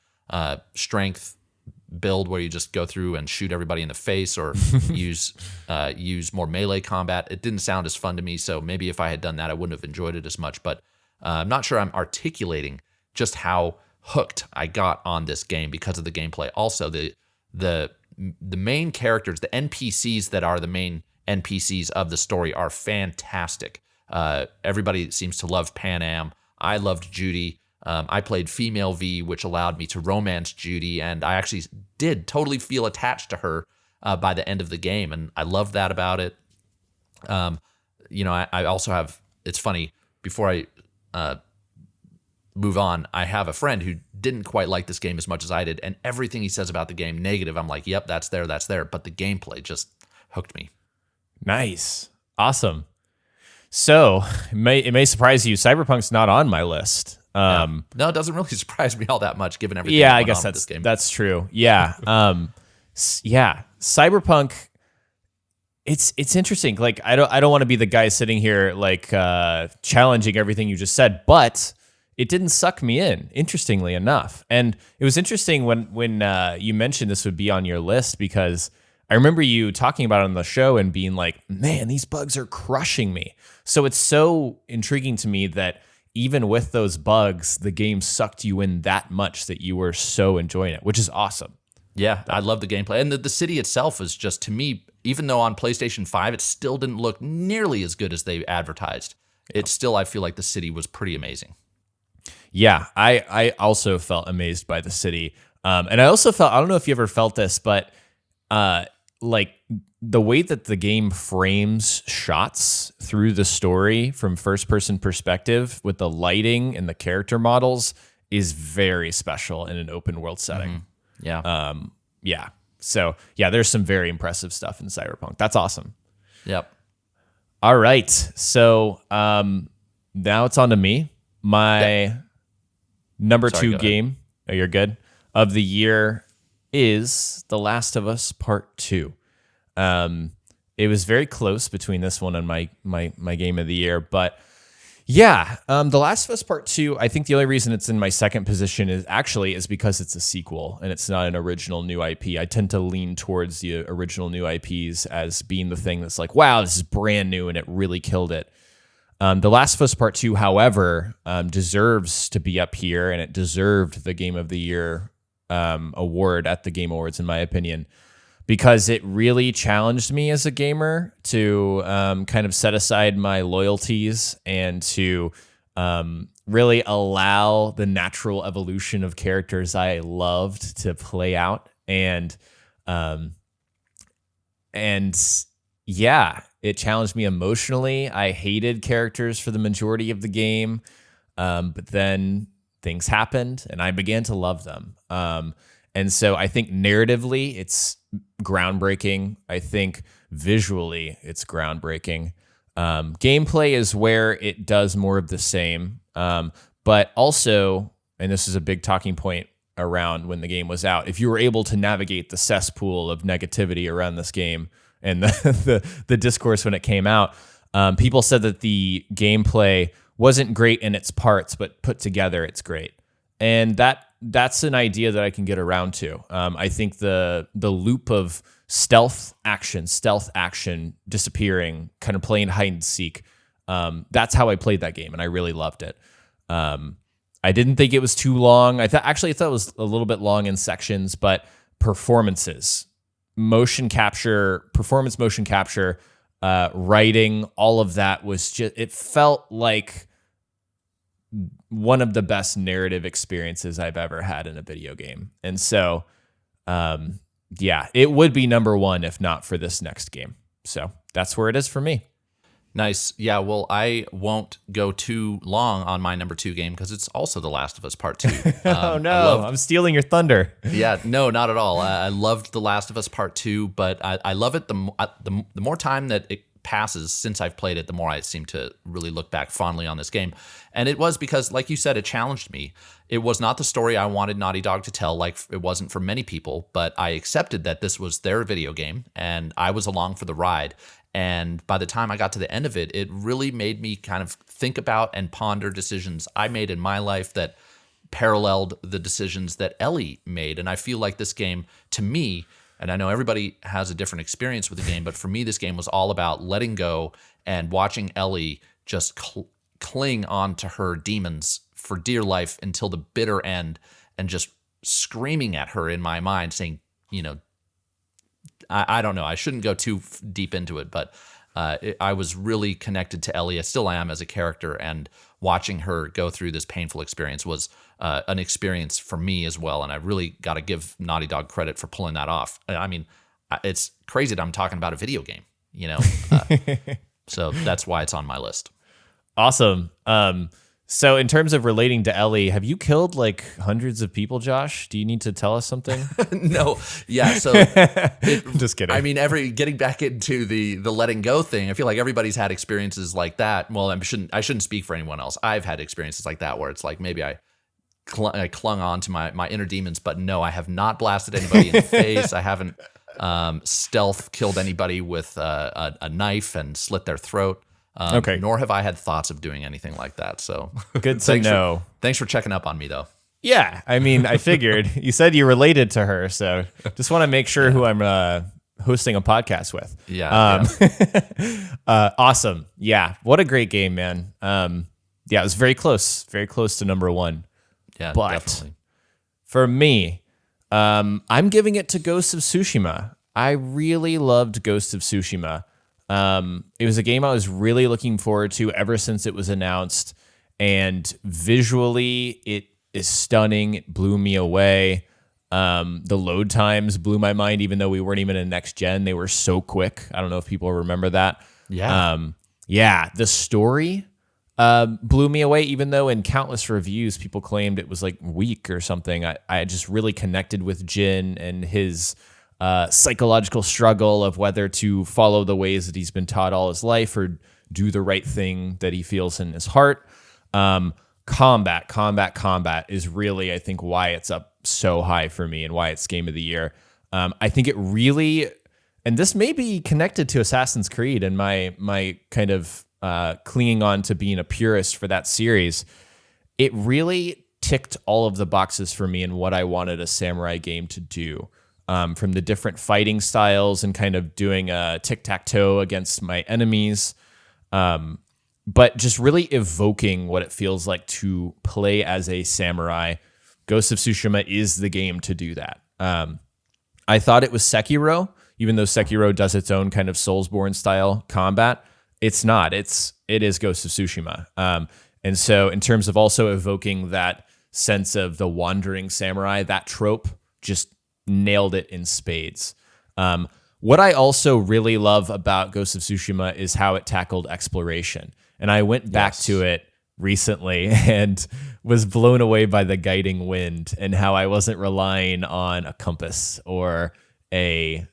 strength build where you just go through and shoot everybody in the face, or use more melee combat. It didn't sound as fun to me, so maybe if I had done that, I wouldn't have enjoyed it as much. But I'm not sure I'm articulating just how hooked I got on this game because of the gameplay. Also, the main characters, the NPCs that are the main NPCs of the story, are fantastic. Everybody seems to love Pan Am. I loved Judy. I played female V, which allowed me to romance Judy, and I actually did totally feel attached to her by the end of the game, and I loved that about it. I also have, it's funny, before I move on, I have a friend who didn't quite like this game as much as I did, and everything he says about the game negative, I'm like, yep, that's there, but the gameplay just hooked me. Nice. Awesome. So, it may surprise you, Cyberpunk's not on my list. No, it doesn't really surprise me all that much given everything. Yeah, that I went guess on with this game. that's true. Yeah. Yeah. Cyberpunk, it's interesting. Like I don't want to be the guy sitting here like challenging everything you just said, but it didn't suck me in, interestingly enough. And it was interesting when you mentioned this would be on your list, because I remember you talking about it on the show and being like, man, these bugs are crushing me. So it's so intriguing to me that even with those bugs, the game sucked you in that much that you were so enjoying it, which is awesome. Yeah, I love the gameplay. And the city itself is just, to me, even though on PlayStation 5, it still didn't look nearly as good as they advertised. It still, I feel like the city was pretty amazing. Yeah, I also felt amazed by the city. And I also felt, I don't know if you ever felt this, but like the way that the game frames shots through the story from first person perspective with the lighting and the character models is very special in an open world setting. Mm-hmm. Yeah. Yeah. So yeah, there's some very impressive stuff in Cyberpunk. That's awesome. Yep. All right. So now it's on to me. My number two game, oh, you're good, of the year is The Last of Us Part 2. It was very close between this one and my game of the year, but yeah, The Last of Us Part 2, I think the only reason it's in my second position is because it's a sequel and it's not an original new IP. I tend to lean towards the original new IPs as being the thing that's like, wow, this is brand new and it really killed it. The Last of Us Part 2, however, deserves to be up here, and it deserved the Game of the Year award at the Game Awards, in my opinion, because it really challenged me as a gamer to kind of set aside my loyalties and to really allow the natural evolution of characters I loved to play out. And yeah, it challenged me emotionally. I hated characters for the majority of the game, but then things happened and I began to love them. And so I think narratively it's groundbreaking. I think visually it's groundbreaking. Gameplay is where it does more of the same. But also, and this is a big talking point around when the game was out, if you were able to navigate the cesspool of negativity around this game and the discourse when it came out, people said that the gameplay wasn't great in its parts, but put together it's great. And that's an idea that I can get around to. I think the loop of stealth action, disappearing, kind of playing hide and seek, that's how I played that game, and I really loved it. I didn't think it was too long. I thought it was a little bit long in sections, but performances, motion capture, writing, all of that was just, it felt like one of the best narrative experiences I've ever had in a video game. And so, yeah, it would be number one if not for this next game. So that's where it is for me. Nice. Yeah, well, I won't go too long on my number 2 game because it's also The Last of Us Part 2. Oh, no, I'm stealing your thunder. Yeah, no, not at all. I loved The Last of Us Part 2, but I love it the more time that it passes since I've played it, the more I seem to really look back fondly on this game. And it was because, like you said, it challenged me. It was not the story I wanted Naughty Dog to tell, like it wasn't for many people, but I accepted that this was their video game, and I was along for the ride. And by the time I got to the end of it, it really made me kind of think about and ponder decisions I made in my life that paralleled the decisions that Ellie made. And I feel like this game, to me, and I know everybody has a different experience with the game, but for me, this game was all about letting go and watching Ellie just cling on to her demons for dear life until the bitter end, and just screaming at her in my mind saying, you know, I don't know, I shouldn't go too deep into it, but I was really connected to Ellie. I still am as a character, and watching her go through this painful experience was an experience for me as well. And I really got to give Naughty Dog credit for pulling that off. I mean, it's crazy that I'm talking about a video game, you know? So that's why it's on my list. Awesome. So in terms of relating to Ellie, have you killed like hundreds of people, Josh? Do you need to tell us something? No. Yeah. So Just kidding. I mean, getting back into the letting go thing, I feel like everybody's had experiences like that. Well, I shouldn't speak for anyone else. I've had experiences like that where it's like maybe I clung on to my inner demons, but no, I have not blasted anybody in the face. I haven't stealth killed anybody with a knife and slit their throat. Okay. Nor have I had thoughts of doing anything like that. So good to know. Thanks for checking up on me, though. Yeah, I mean, I figured you said you related to her, so just want to make sure who I'm hosting a podcast with. Yeah. Awesome. Yeah, what a great game, man. Yeah, it was very close to number one. Yeah, but definitely. For me, I'm giving it to Ghost of Tsushima. I really loved Ghost of Tsushima. It was a game I was really looking forward to ever since it was announced, and visually it is stunning. It blew me away. The load times blew my mind, even though we weren't even in next gen. They were so quick. I don't know if people remember that. Yeah. Yeah. The story blew me away, even though in countless reviews people claimed it was like weak or something. I just really connected with Jin and his psychological struggle of whether to follow the ways that he's been taught all his life or do the right thing that he feels in his heart. Combat is really, I think, why it's up so high for me and why it's game of the year. I think it really, and this may be connected to Assassin's Creed and my kind of clinging on to being a purist for that series. It really ticked all of the boxes for me and what I wanted a samurai game to do. From the different fighting styles and kind of doing a tic-tac-toe against my enemies, but just really evoking what it feels like to play as a samurai. Ghost of Tsushima is the game to do that. I thought it was Sekiro, even though Sekiro does its own kind of Soulsborne style combat. It's not. It is Ghost of Tsushima. And so in terms of also evoking that sense of the wandering samurai, that trope just nailed it in spades. What I also really love about Ghost of Tsushima is how it tackled exploration. And I went back to it recently and was blown away by the guiding wind and how I wasn't relying on a compass or a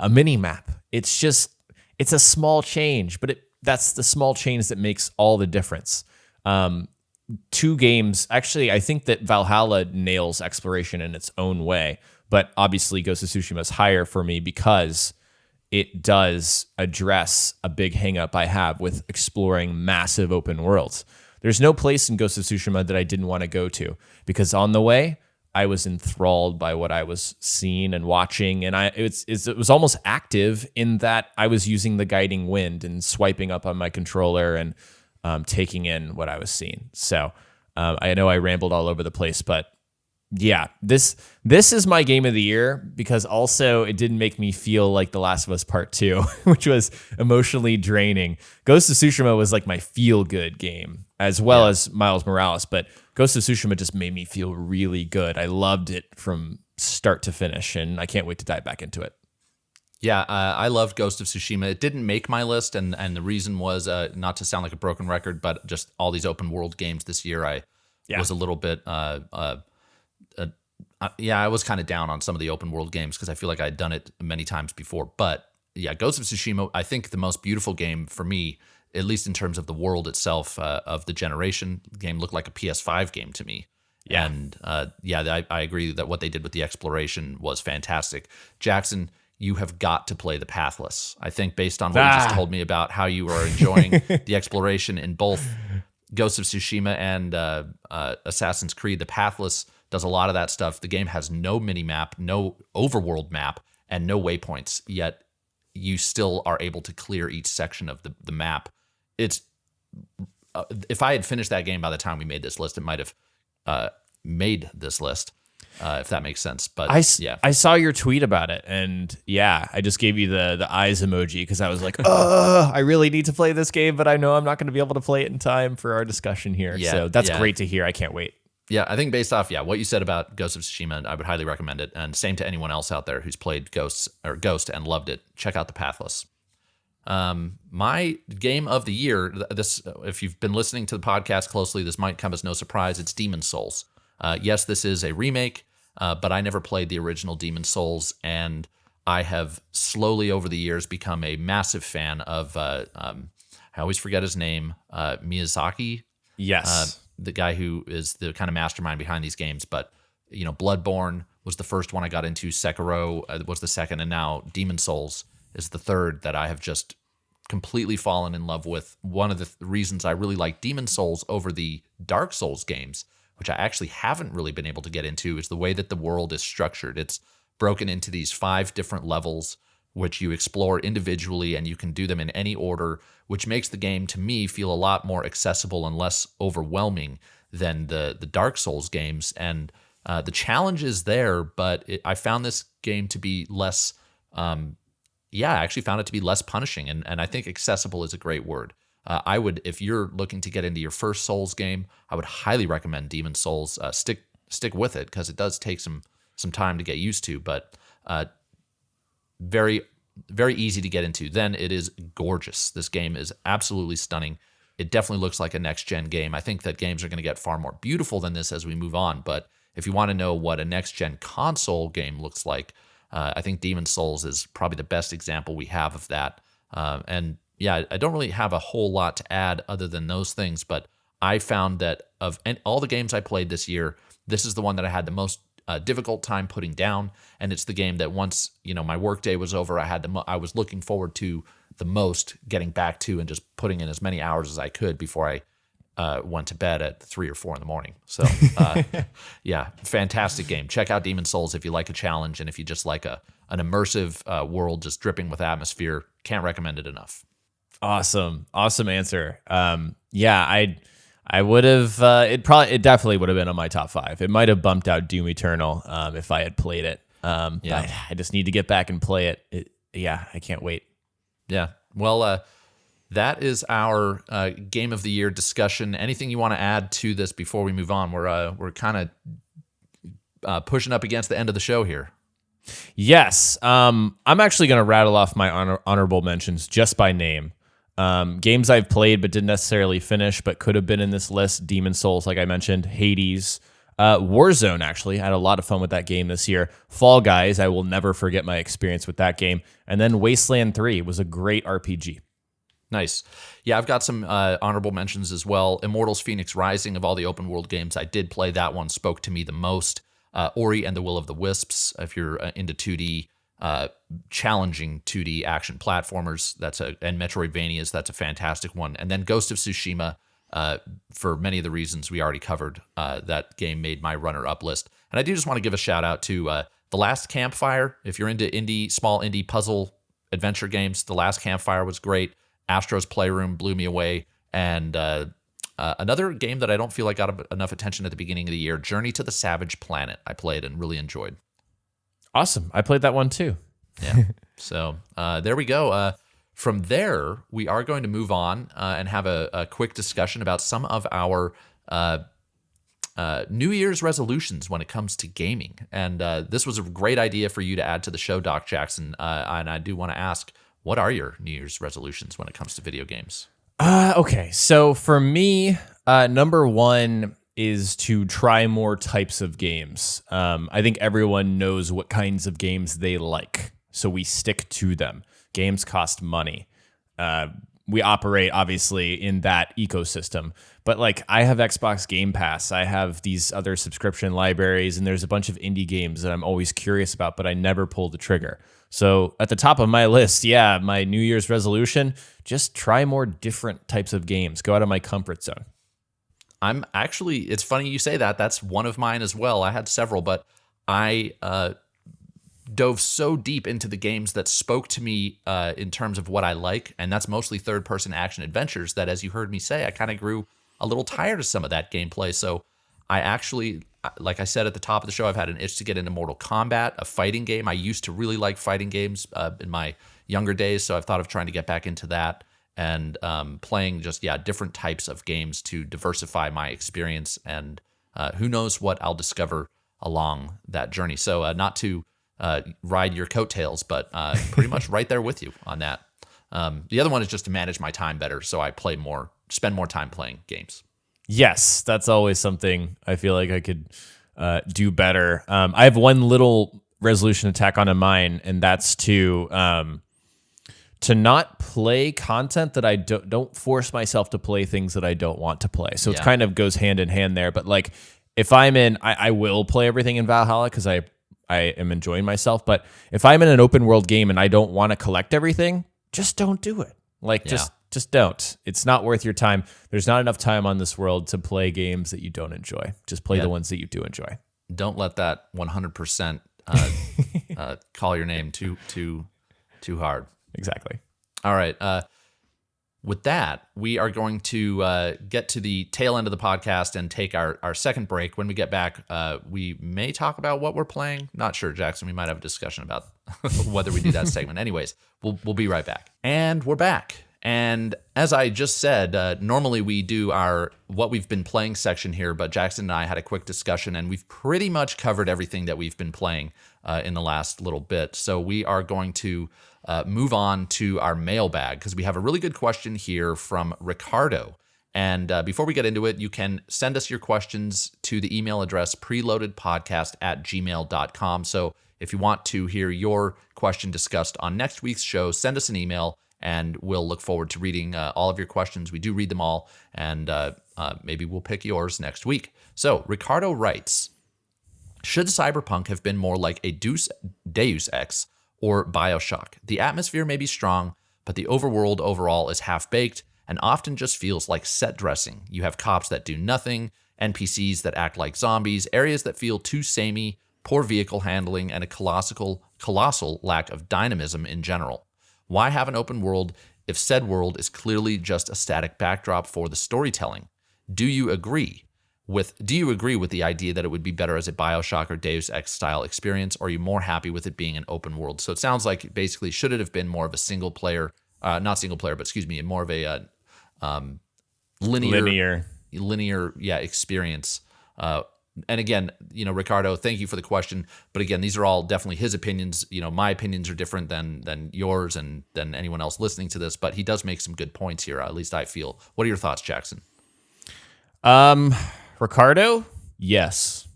mini map. It's a small change, but that's the small change that makes all the difference. Two games, actually, I think that Valhalla nails exploration in its own way. But obviously, Ghost of Tsushima is higher for me because it does address a big hang-up I have with exploring massive open worlds. There's no place in Ghost of Tsushima that I didn't want to go to because on the way, I was enthralled by what I was seeing and watching. And it was almost active in that I was using the guiding wind and swiping up on my controller and taking in what I was seeing. So I know I rambled all over the place, but yeah, this is my game of the year because also it didn't make me feel like The Last of Us Part 2, which was emotionally draining. Ghost of Tsushima was like my feel-good game as well as Miles Morales, but Ghost of Tsushima just made me feel really good. I loved it from start to finish, and I can't wait to dive back into it. Yeah, I loved Ghost of Tsushima. It didn't make my list, and the reason was not to sound like a broken record, but just all these open world games this year, I was a little bit... I was kind of down on some of the open world games because I feel like I'd done it many times before. But yeah, Ghost of Tsushima, I think the most beautiful game for me, at least in terms of the world itself of the generation, the game looked like a PS5 game to me. Yeah. And I agree that what they did with the exploration was fantastic. Jackson, you have got to play the Pathless. I think based on what you just told me about how you are enjoying the exploration in both Ghost of Tsushima and Assassin's Creed, the Pathless does a lot of that stuff. The game has no mini-map, no overworld map, and no waypoints, yet you still are able to clear each section of the map. It's if I had finished that game by the time we made this list, it might have made this list, if that makes sense. But I saw your tweet about it, and I just gave you the eyes emoji because I was like, I really need to play this game, but I know I'm not going to be able to play it in time for our discussion here. So that's great to hear. I can't wait. Yeah, I think based off what you said about Ghost of Tsushima, I would highly recommend it. And same to anyone else out there who's played Ghost and loved it. Check out the Pathless. My game of the year, this, if you've been listening to the podcast closely, this might come as no surprise. It's Demon's Souls. Yes, this is a remake, but I never played the original Demon's Souls, and I have slowly over the years become a massive fan of, I always forget his name, Miyazaki. Yes. The guy who is the kind of mastermind behind these games. But, Bloodborne was the first one I got into. Sekiro was the second. And now Demon's Souls is the third that I have just completely fallen in love with. One of the reasons I really like Demon's Souls over the Dark Souls games, which I actually haven't really been able to get into, is the way that the world is structured. It's broken into these 5 different levels, which you explore individually, and you can do them in any order, which makes the game, to me, feel a lot more accessible and less overwhelming than the Dark Souls games. And the challenge is there, but I found this game to be less, I actually found it to be less punishing, and I think accessible is a great word. I would, if you're looking to get into your first Souls game, I would highly recommend Demon's Souls. Stick with it, because it does take some time to get used to, but very, very easy to get into. Then it is gorgeous. This game is absolutely stunning. It definitely looks like a next-gen game. I think that games are going to get far more beautiful than this as we move on, but if you want to know what a next-gen console game looks like, I think Demon's Souls is probably the best example we have of that. I don't really have a whole lot to add other than those things, but I found that of all the games I played this year, this is the one that I had the most difficult time putting down, and it's the game that once my workday was over, I was looking forward to the most getting back to and just putting in as many hours as I could before I went to bed at 3 or 4 in the morning. So fantastic game. Check out Demon's Souls if you like a challenge, and if you just like an immersive world just dripping with atmosphere. Can't recommend it enough. Awesome answer. I would have. It definitely would have been on my top 5. It might have bumped out Doom Eternal if I had played it. But I just need to get back and play it. I can't wait. Yeah. Well, that is our game of the year discussion. Anything you want to add to this before we move on? We're kind of pushing up against the end of the show here. Yes. I'm actually going to rattle off my honorable mentions just by name. Games I've played but didn't necessarily finish, but could have been in this list: Demon's Souls, like I mentioned, Hades, Warzone. Actually, I had a lot of fun with that game this year. Fall Guys, I will never forget my experience with that game. And then Wasteland 3 was a great RPG. Nice. Yeah, I've got some honorable mentions as well. Immortals Phoenix Rising, of all the open world games I did play, that one spoke to me the most. Ori and the Will of the Wisps, if you're into 2D, challenging 2D action platformers, and Metroidvanias, that's a fantastic one. And then Ghost of Tsushima, for many of the reasons we already covered, that game made my runner-up list. And I do just want to give a shout out to The Last Campfire. If you're into small indie puzzle adventure games, The Last Campfire was great. Astro's Playroom blew me away. And another game that I don't feel like got enough attention at the beginning of the year, Journey to the Savage Planet, I played and really enjoyed. Awesome. I played that one too. Yeah. So there we go. From there, we are going to move on and have a quick discussion about some of our New Year's resolutions when it comes to gaming. And this was a great idea for you to add to the show, Doc Jackson. And I do want to ask, what are your New Year's resolutions when it comes to video games? Okay. So for me, number one is to try more types of games. I think everyone knows what kinds of games they like, so we stick to them. Games cost money. We operate, obviously, in that ecosystem. But like, I have Xbox Game Pass. I have these other subscription libraries, and there's a bunch of indie games that I'm always curious about, but I never pull the trigger. So at the top of my list, my New Year's resolution, just try more different types of games. Go out of my comfort zone. It's funny you say that. That's one of mine as well. I had several, but I dove so deep into the games that spoke to me in terms of what I like, and that's mostly third-person action adventures, that, as you heard me say, I kind of grew a little tired of some of that gameplay. So I actually, like I said at the top of the show, I've had an itch to get into Mortal Kombat, a fighting game. I used to really like fighting games in my younger days, so I've thought of trying to get back into that and playing just, different types of games to diversify my experience, and who knows what I'll discover along that journey. So not to ride your coattails, but pretty much right there with you on that. The other one is just to manage my time better, so I spend more time playing games. Yes, that's always something I feel like I could do better. I have one little resolution to tack onto mine, and that's to not play content that I don't force myself to play things that I don't want to play. So it kind of goes hand in hand there. But like if I'm in, I will play everything in Valhalla because I am enjoying myself. But if I'm in an open world game and I don't want to collect everything, just don't do it. Like just don't. It's not worth your time. There's not enough time on this world to play games that you don't enjoy. Just play the ones that you do enjoy. Don't let that 100% call your name too hard. Exactly. All right. With that, we are going to get to the tail end of the podcast and take our second break. When we get back, we may talk about what we're playing. Not sure, Jackson. We might have a discussion about whether we do that segment. Anyways, we'll be right back. And we're back. And as I just said, normally we do our what we've been playing section here, but Jackson and I had a quick discussion, and we've pretty much covered everything that we've been playing in the last little bit. So we are going to move on to our mailbag because we have a really good question here from Ricardo. And before we get into it, you can send us your questions to the email address preloadedpodcast@gmail.com. So if you want to hear your question discussed on next week's show, send us an email, and we'll look forward to reading all of your questions. We do read them all, and maybe we'll pick yours next week. So Ricardo writes, should Cyberpunk have been more like a Deus Ex or BioShock? The atmosphere may be strong, but the overworld overall is half-baked and often just feels like set dressing. You have cops that do nothing, NPCs that act like zombies, areas that feel too samey, poor vehicle handling, and a colossal lack of dynamism in general. Why have an open world if said world is clearly just a static backdrop for the storytelling? Do you agree with the idea that it would be better as a BioShock or Deus Ex style experience, or are you more happy with it being an open world? So it sounds like basically, should it have been more of a single player, more of a linear experience? And again, Ricardo, thank you for the question. But again, these are all definitely his opinions. My opinions are different than yours and than anyone else listening to this. But he does make some good points here. At least I feel. What are your thoughts, Jackson? Ricardo, yes,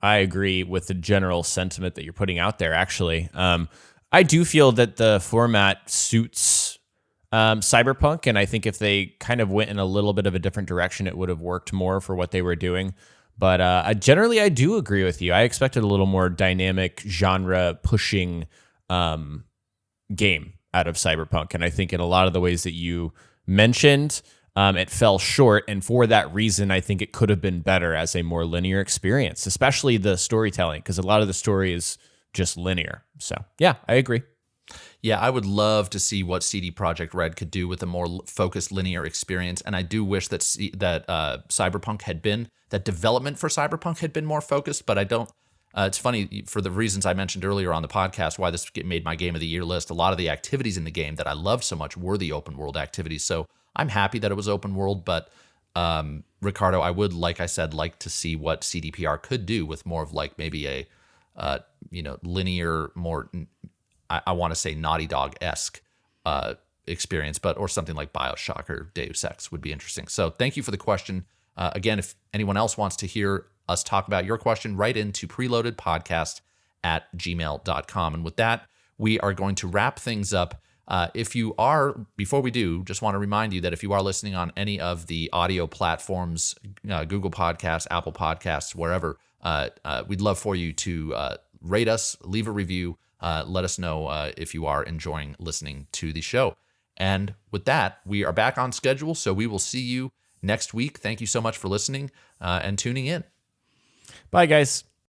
I agree with the general sentiment that you're putting out there. Actually, I do feel that the format suits Cyberpunk, and I think if they kind of went in a little bit of a different direction, it would have worked more for what they were doing. But I do agree with you. I expected a little more dynamic, genre-pushing game out of Cyberpunk. And I think in a lot of the ways that you mentioned, it fell short. And for that reason, I think it could have been better as a more linear experience, especially the storytelling, because a lot of the story is just linear. So, yeah, I agree. Yeah, I would love to see what CD Projekt Red could do with a more focused linear experience, and I do wish that that development for Cyberpunk had been more focused, but I don't. It's funny, for the reasons I mentioned earlier on the podcast, why this made my Game of the Year list. A lot of the activities in the game that I loved so much were the open world activities, so I'm happy that it was open world, but Ricardo, I would, like I said, like to see what CDPR could do with more of like maybe a linear, more, I want to say Naughty Dog-esque experience, or something like BioShock or Deus Ex would be interesting. So thank you for the question. Again, if anyone else wants to hear us talk about your question, write into preloadedpodcast@gmail.com. And with that, we are going to wrap things up. Before we do, just want to remind you that if you are listening on any of the audio platforms, Google Podcasts, Apple Podcasts, wherever, we'd love for you to rate us, leave a review, let us know if you are enjoying listening to the show. And with that, we are back on schedule, so we will see you next week. Thank you so much for listening and tuning in. Bye, guys.